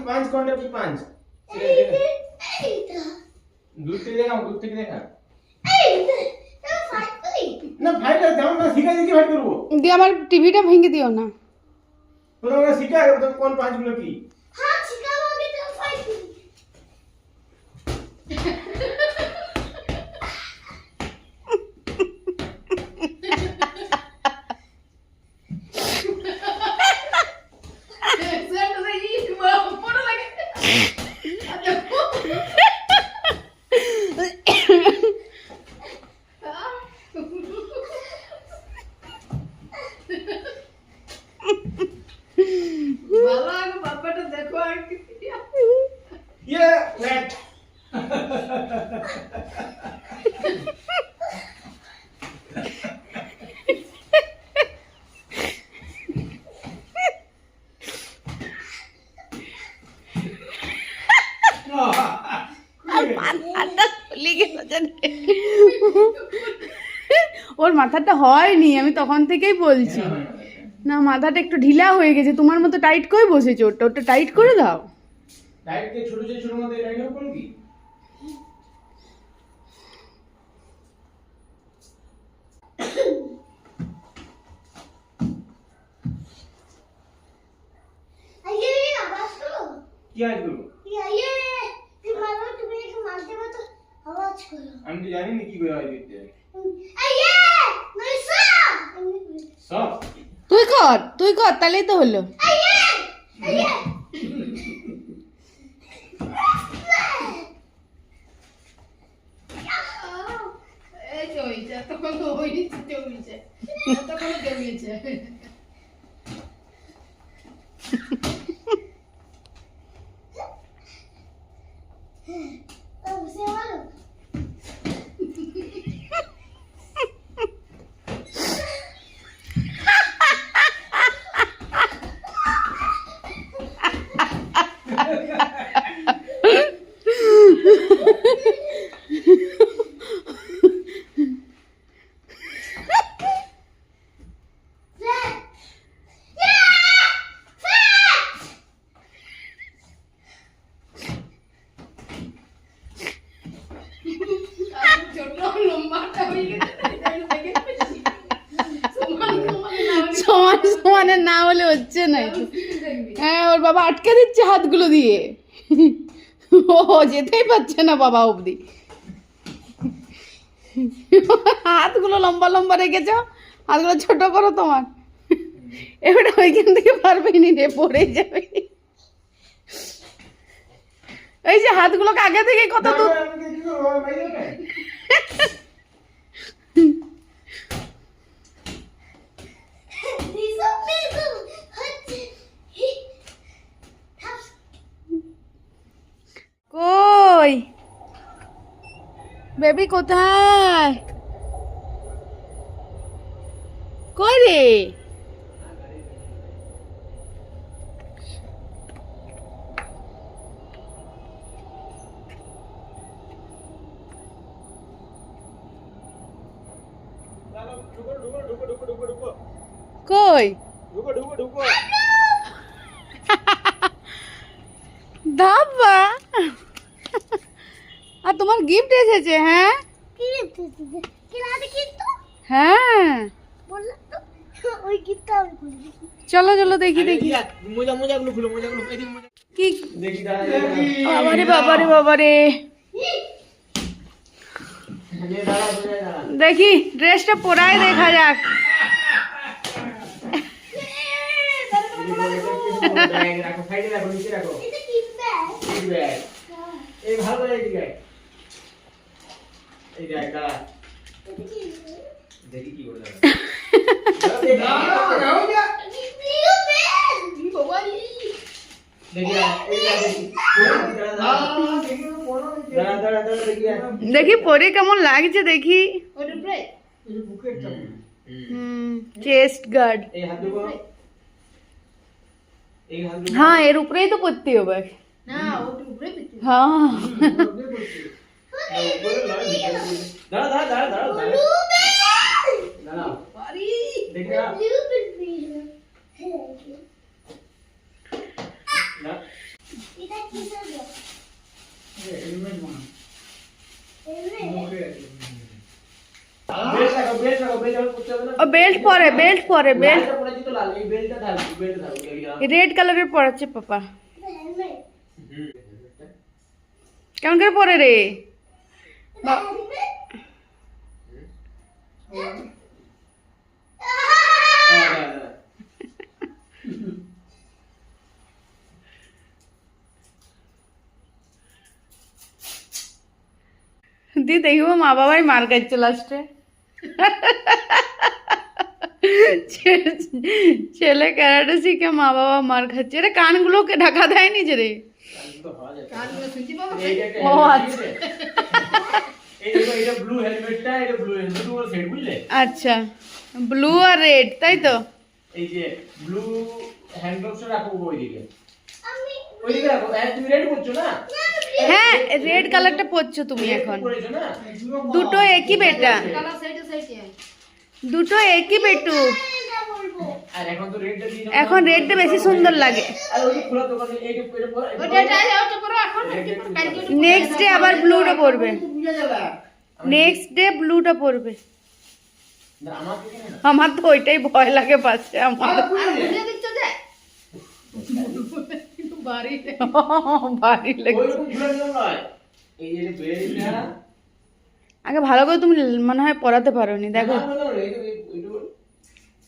পাঁচ কোনটা কি পাঁচ দূর থেকে দেখা দূর থেকে দেখা না ফাইটটা যেমন না শিখাই দিকে ফাইট করবো দিয়ে আমার টিভিটা ভেঙে দিও না তোমরা শিখাই তো কোন পাঁচগুলো কি হ্যাঁ শিখাবো আগে তো ফাইট করি ये वेट ওর মাথাটা হয়নি আমি তখন থেকেই বলছি না মাথাটা একটু ঢিলা হয়ে গেছে তোমার মতো টাইট করে বসেছে ওটা ওটা টাইট করে দাও डाइट के छोटे छोटे मत डाइट हो कोई ये आवाज करो क्या करो ये तुम मारो तुम्हें एक मारते हो तो आवाज करो हम तो जाने नहीं की कोई आवाज देते हैं ये नहीं सा सब তুই কর তাহলেই তো হলো ये उसे मारो সমান সমানে না হলে হচ্ছে না হ্যাঁ ওর বাবা আটকে দিচ্ছে হাতগুলো দিয়ে ও যেতেই পারছে না বাবা অবধি হাতগুলো লম্বা লম্বা রেখেছ হাতগুলো ছোট করো তোমার এবারে ওইখান থেকে পারবেই নি রে পড়ে যাবে এই যে হাতগুলোকে আগে থেকে কত দূর কই বেবি কোথায় কই রে কই দাবা আর তোমার গিফট এসেছে হ্যাঁ কি এসেছে কি লাতে কিন্তু হ্যাঁ বললাম তো ওই গিফটটা আমি খুলি চলো চলো দেখি দেখি মোজা মোজাগুলো খুলো মোজাগুলো এদিকে মোজা কি দেখি দাঁড়া বাবারে বাবারে বাবারে দেখি ড্রেসটা পরাই দেখা যাক ব্যাগ রাখো সাইডে রাখো নিচে রাখো এটা কি ব্যাগ এই ব্যাগ এই ভালো করে এই ব্যাগ এই ব্যাগ দাঁড়া এটা কি দেখি কি করে দাঁড়া দেখি পরে কেমন লাগছে দেখি চেস্ট গার্ড হ্যাঁ এর উপরেই তো পড়তে হবে হ্যাঁ কিসের ব্যাগ? হেলমেট মনে এমনি? মুখে আছে। বেল্ট রাখো, বেল্ট রাখো, বেল্ট রাখো, করতে হবে না। ও বেল্ট পরে বেল্ট লালটা পরেছি তো লাল, এই বেল্টটা থাকবে, বেল্টটা থাকবে, এই রেড কালারের পরাচ্ছে পাপা। এটা হেলমেট। হুম। কেমন করে পরে রে? এটা হেলমেট? দি দেখবো মা বাবাই মার খাচ্ছে লাস্টে। ছেলে ক্যারাটে শিখে মা বাবা মার খাচ্ছে। রে কানগুলোকে ঢাকা দেয়নি যে রে। ও আচ্ছা। এটা ব্লু হেলমেটটা, এটা ব্লু হেলমেট পুরো সেট, বুঝলে? আচ্ছা, ব্লু আর রেড তাই তো? এই যে ব্লু হ্যান্ড গ্লাভসটা রাখো ওইদিকে, আমি ওইদিকে রাখো। তুমি রেড করছো না? হ্যাঁ, রেড কালারটা পরছো তুমি এখন। করেছো না? দুটো একই বেটা, দুটো একই বেটু। এটা বলবো। আর এখন তো রেডটা দিয়ে দাও। এখন রেডটা বেশি সুন্দর লাগে। আর ওই খোলা দোকানে এইটা পরে পরে নেক্সট ডে আবার ব্লুটা পরবে, নেক্সট ডে ব্লুটা পরবে। না আমার থেকে না। আমার তো ওইটাই ভয় লাগে পাচ্ছে আমার। ভারী লাগে। ওইরকম খুলে নিও নয়। এই যে বেল্টটা আগে ভালো করে তুমি মনে হয় পড়াতে পারোনি, দেখো না, না, না, এইটা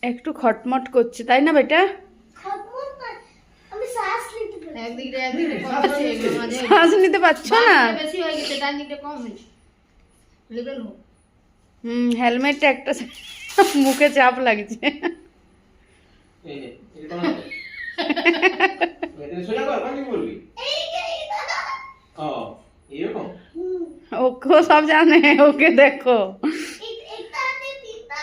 একটু খটমট করছে তাই না বেটা? খতম না। আমি শ্বাস নিতে পারি। শ্বাস নিতে পারছো না? হেলমেটটা একটা মুখে চাপ লাগছে। এই নে, এটা তোমার হাতে। এটা সোজা কর, কোন দিকে বলবি? ও, এরকম? ওকে সব জানে, ওকে দেখো। এটাতে তিনটা,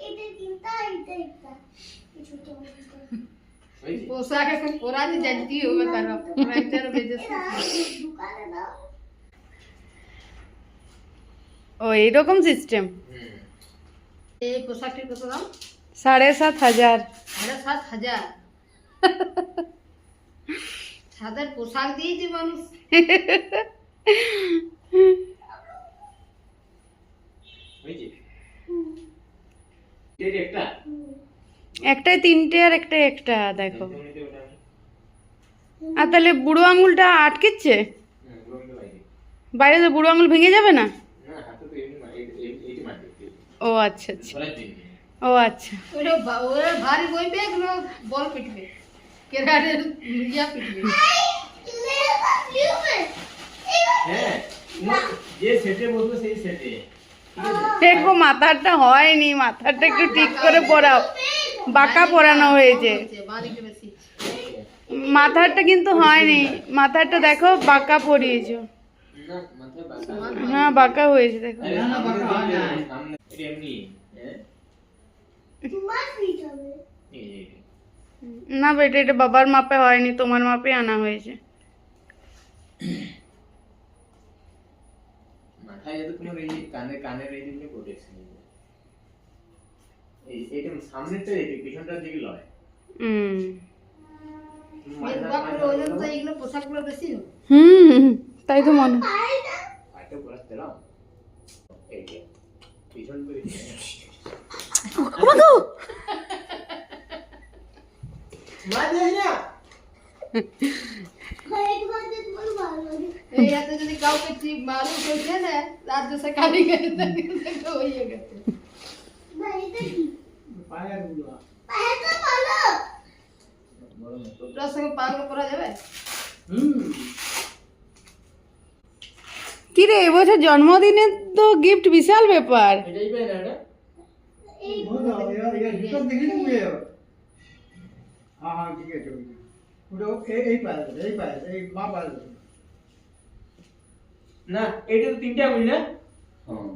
এটা তিনটা, এটা একটা। এই ছোট একটা। হয়েছে? পোশাক এখন পরাতে জানতি হবে তারা রাইটার বেজেছে। দোকানে দাও। ও এইরকম সিস্টেম। হুম। এই পোশাকটির কত দাম? 7,500। 7,500। সাদের পোশাক দিয়েছে মানুষ। হয়েছে? এটা একটা? একটাই তিনটে আর একটাই একটা, দেখো। তুমি নিতে ওটা। আর তাহলে বুড়ো আঙুলটা আটকেছে রঙটা বাইরে। বাইরে, তো বুড়ো আঙুল ভেঙে যাবে না? না, হাতে তো এমনি এইটা মারতে। ও আচ্ছা আচ্ছা, ধরার জন্য। ও আচ্ছা। ওরা ভারী বইবে, এগুলো বল পিটবে, কেরাটের ইয়া পিটবে। হ্যাঁ, যে সেটে বসবে সেই সেটে। দেখো মাথাটা হয়নি, মাথাটা একটু ঠিক করে পরাও, বাঁকা পরানো হয়েছে। বালিটা বেশি। মাথাটা কিন্তু হয়নি, মাথাটা দেখো বাঁকা পরিয়েছো। না, মাথায় বাঁকা। হ্যাঁ বাঁকা হয়েছে দেখো। আরে না, না, বাঁকা হয় না। সামনে এটা এমনি, হ্যাঁ? তোমার ফিট হবে। এই যে, না বেটা, এটা বাবার মাপে হয়নি, তোমার মাপে আনা হয়েছে। মাথায় যাতে তোমার এই কানের এই দিকে প্রোটেকশন নেই। এইটা সামনেটা এই পিছনটার দিকে লয়। ওজন তো এইগুলো পোশাকগুলো বেশি হবে। তাই তো মনে হয়। পায়টা আরেকটা পরাস দিলাম। এই যে পিছন করে মাঝে না। কয়েক বাজে তোমার ভালো লাগে। এই হাতে যদি কাউকে ঠিক মারু করছে না, রাত দশে কালি গেছে তো হয়ে গেছে। না, এটা কি? পায়ের গুলো পায়টা ভালো। বড় না তো। ওটার সঙ্গে পাগল করা যাবে? কি রে, এবছর জন্মদিনে তো গিফট বিশাল ব্যাপার। এটাই পাই না এটা? এই ভিতর দেখি উড়ে যাবে। হ্যাঁ হ্যাঁ ঠিক আছে ওটা এই পায়ে এই মা পায়ে না, এটা তো তিনটা আঙুল না? হ্যাঁ।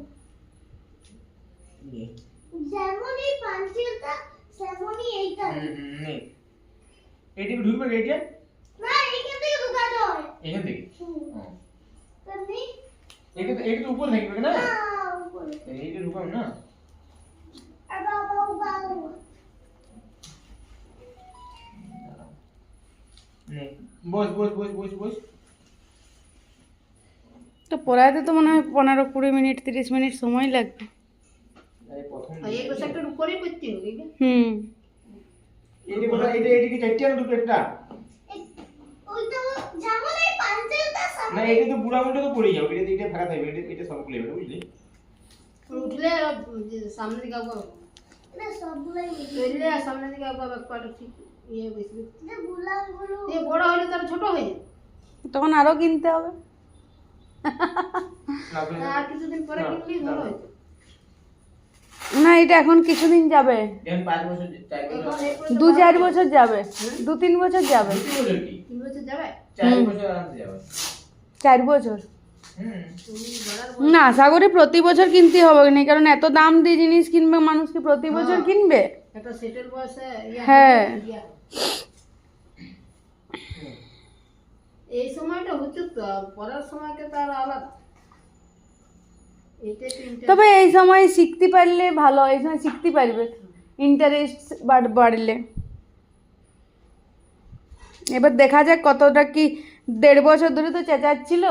যেমন এই পাঞ্চিলটা, তেমনই এইটা। নেই। এটা কি ঢুকবে এটা? না, এইখান থেকে ঢুকাতে হয়। এখান থেকে? হুম। হ্যাঁ। তেমনি এটা তো উপর থাকবে না? না, উপরে। এইটা ঢুকাও না? আর বাবা, বাবা। বস বস বস বস বস। তো পড়াইতে তো মনে হয় 15-20 মিনিট 30 মিনিট সময় লাগবে। এই প্রথম আর এই বছর একটু উপরেই করতে হবে কি? হুম, এটি বলা এটি কি চারটি না দুটো একটা? ওই তো যেমন এই পাঞ্চেলটা না সামনে এটি তো বুড়া মুন্ডে তো পড়ে যাবে, এটা ফাঁকা থাকবে, এটা সব খুলে যাবে বুঝলি? উঠলে আর সামনে দিকে আবার এটা সবগুলাই চললে আর সামনে দিকে আবার একটু ঠিক ইয়ে বেশি। এটা গুলাগুলো এই বড় হলে তার ছোট হয়ে যাবে। তখন আরো কিনতে হবে। না আপনি আর কিছুদিন পরে কিনলেই ভালো হয়। না, এটা এখন কিছুদিন যাবে, এখন 5 বছর 4 এখন বছর এই 2-4 বছর যাবে, 2-3 বছর যাবে, 2 বছর কি 3 বছর যাবে। 4 বছর আরামসে যাবে। 4 বছর। হুম তুমি বড়ার না, আশা করি প্রতি বছর কিনতে হবে না, কারণ এত দাম দিয়ে জিনিস কিনবে মানুষ কি প্রতি বছর কিনবে? একটা সেটেল বয়সে হ্যাঁ। এই সময়টা হচ্ছে তো পড়ার সময়টা তার আলাদা। এটা তিনটে তবে এই সময় শিখতে পারলে ভালো, এই সময় শিখতে পারবে, ইন্টারেস্ট বাড়লে। এবার দেখা যাক কতটা কি, 1.5 বছর ধরে তো চেঁচাচ্ছিল।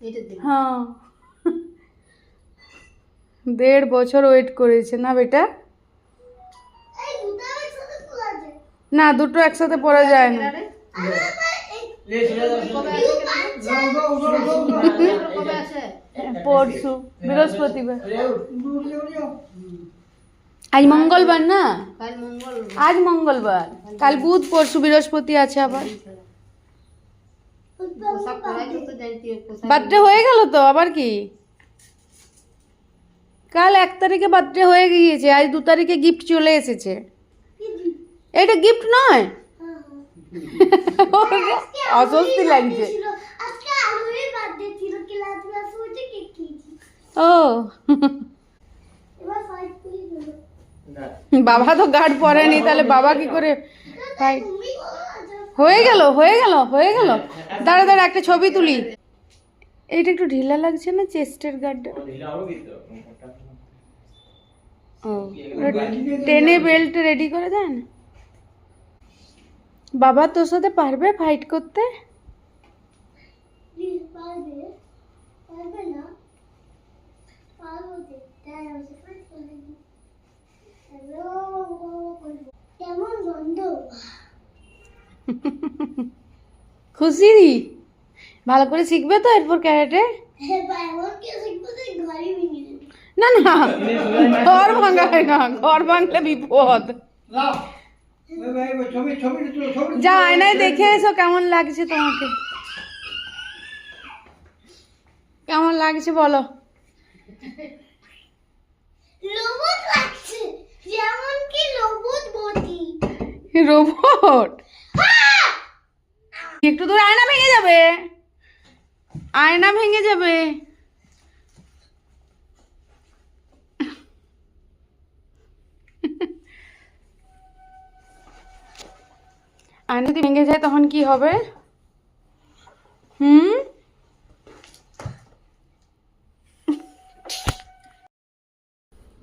এটা দিন হ্যাঁ, 1.5 বছর ওয়েট করেছে না বেটা? এই দুটো একসাথে খোলা যায় না, দুটো একসাথে পড়া যায় না। লে সোজা দাও কবে সোজা আছে কবে আছে? পরশু বৃহস্পতিবার, দাও। আজ মঙ্গলবার না, কাল মঙ্গল আজ মঙ্গলবার, কাল বুধ, পরশু বৃহস্পতি আছে আবার। পোশাক পরাই তো জানতে পোশাক বার্থডে হয়ে গেল তো আবার কি? কাল 1 তারিখে বার্থডে হয়ে গিয়েছে, আজ 2 তারিখে গিফট চলে এসেছে। এটা গিফট নয়? অস্বস্তি লাগছে। ছিল আজকে আরোই বার্থডে ছিল ক্লাস হচ্ছে কেক খেয়েছি ও এবার ফাইট করে দিল না বাবা তো গার্ড পরেনি, তাহলে বাবা কি করে? ভাই তুমি বলো না যে হয়ে গেল হয়ে গেল হয়ে গেল। দাঁড়া দাঁড়া, একটা ছবি তুলি। এইটা একটু ঢিলা লাগছে না চেস্টের গার্ডটা? ঢিলা হবে কি তো? ও, টেনে বেল্ট রেডি করে দেন। বাবা তোর সাথে পারবে ফাইট করতে? প্লিজ পারবে পারবে না পারবো তাই আমি ফাইট করে দিই হ্যালো কেমন বন্ধ খুশি? ভালো করে শিখবে তো এরপর ক্যারাটে? এমন কি শিখবো যে ঘরে ভেঙে দেবে না না, ঘর ভাঙায় না, ঘর ভাঙলে বিপদ। লাও ওই ভাই ওই ছবি ছবি তুলো ছবি যা আয়নায় দেখে এসো কেমন লাগছে তোমাকে, কেমন লাগছে বলো। রোবট লাগছে যেমন কি রোবট বডি রোবট? একটু দূর, আয়না ভেঙে যাবে, আয়না ভেঙে যাবে। আয়না যদি ভেঙে যায় তখন কি হবে? হুম,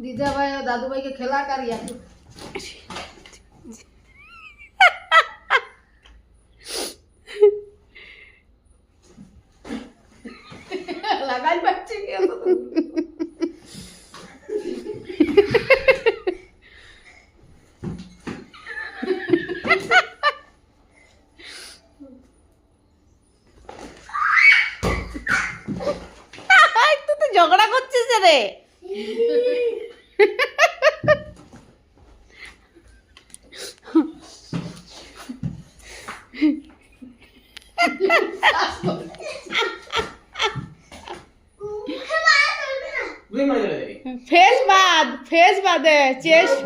দিদা ভাই ও দাদু ভাইকে খেলা কারিয়া লাগাই পাচ্ছি কি এত দূর? তুই তো ঝগড়া করছিস রে। মুখে মারা চলবে না দুই মারা যাবে দেখি। ফেস বাদে চেস্ট,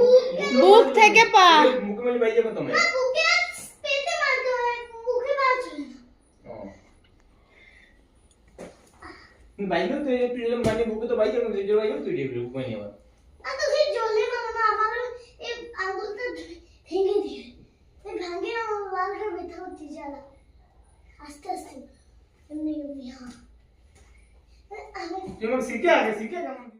বুক থেকে পা। মুখে মেলে বাইরে যাবে তুমি। না বুকে পেটে মারতে হয় মুখে মারা চলবে না ও তুমি বাইরে তো তুই যখন মানে বুকে তো বাইরে যাবে, যে বাইরে তুই দেখবি বুকে নিয়ে আবার। আর তো সেই জলে মারো না আমার এই আঙুলটা ভেঙে দিয়ে এই ভাঙে আমার লাল হয়ে ব্যথা হচ্ছে জ্বালা আস্তে আস্তে এমনি এমনি হ্যাঁ আমি তুই আমাকে শিখে আগে শিখে কেমন